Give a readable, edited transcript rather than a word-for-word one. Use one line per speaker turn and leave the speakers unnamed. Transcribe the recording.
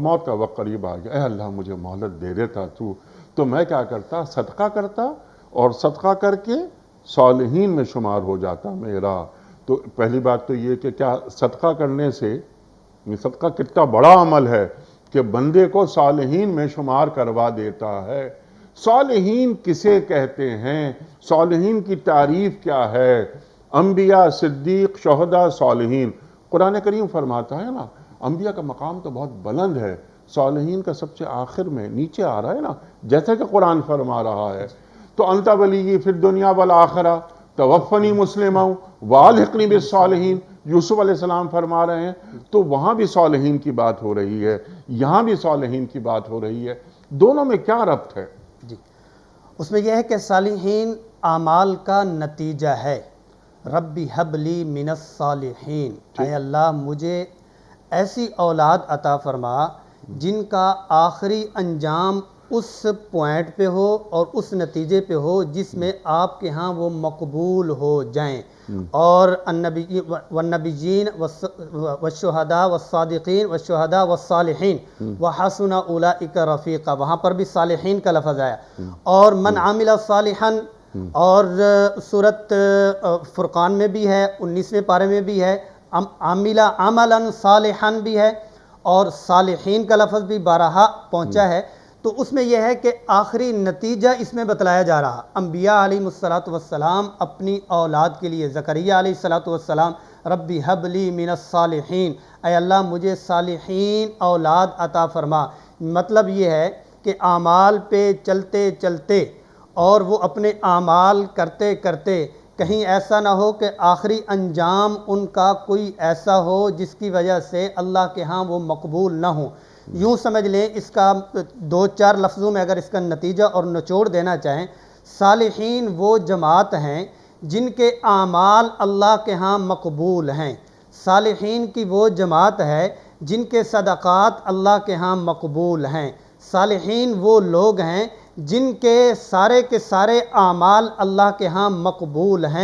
موت کا وقت قریب آ گیا، اے اللہ مجھے مہلت دے دیتا تو میں کیا کرتا، صدقہ کرتا، اور صدقہ کر کے صالحین میں شمار ہو جاتا میرا۔ تو پہلی بات تو یہ کہ کیا صدقہ کرنے سے، صدقہ کتنا بڑا عمل ہے کہ بندے کو صالحین میں شمار کروا دیتا ہے۔ صالحین کسے کہتے ہیں؟ صالحین کی تعریف کیا ہے؟ انبیاء، صدیق، شہداء، صالحین۔ قرآن کریم فرماتا ہے نا، انبیاء کا مقام تو بہت بلند ہے، صالحین کا سب سے آخر میں نیچے آ رہا ہے نا، جیسا کہ قرآن فرما رہا ہے۔ تو انت ولی فی الدنیا والآخرہ توفنی مسلما والحقنی بالصالحین، یوسف علیہ السلام فرما رہے ہیں۔ تو وہاں بھی صالحین کی بات ہو رہی ہے، یہاں بھی صالحین کی بات ہو رہی ہے، دونوں میں کیا ربط ہے؟
جی، اس میں یہ ہے کہ صالحین اعمال کا نتیجہ ہے۔ ربی حب لی من الصالحین، اے اللہ مجھے ایسی اولاد عطا فرما جن کا آخری انجام اس پوائنٹ پہ ہو اور اس نتیجے پہ ہو جس میں آپ کے ہاں وہ مقبول ہو جائیں۔ اور والنبیین والشہداء والصادقین والشہداء والصالحین وحسن اولئک رفیقا، وہاں پر بھی صالحین کا لفظ آیا۔ اور من عمل صالحا، اور سورۃ فرقان میں بھی ہے، 19ویں پارے میں بھی ہے، عمل عملا صالحا بھی ہے، اور صالحین کا لفظ بھی بارہا پہنچا ہے۔ تو اس میں یہ ہے کہ آخری نتیجہ اس میں بتلایا جا رہا۔ انبیاء علیہ السلام اپنی اولاد کے لیے، زکریا علیہ السلام ربی حب لی من الصالحین، اے اللہ مجھے صالحین اولاد عطا فرما۔ مطلب یہ ہے کہ اعمال پہ چلتے چلتے اور وہ اپنے اعمال کرتے کرتے کہیں ایسا نہ ہو کہ آخری انجام ان کا کوئی ایسا ہو جس کی وجہ سے اللہ کے ہاں وہ مقبول نہ ہوں۔ یوں سمجھ لیں، اس کا دو چار لفظوں میں اگر اس کا نتیجہ اور نچوڑ دینا چاہیں، صالحین وہ جماعت ہیں جن کے اعمال اللہ کے ہاں مقبول ہیں۔ صالحین کی وہ جماعت ہے جن کے صدقات اللہ کے ہاں مقبول ہیں۔ صالحین وہ لوگ ہیں جن کے سارے اعمال اللہ کے ہاں مقبول ہیں۔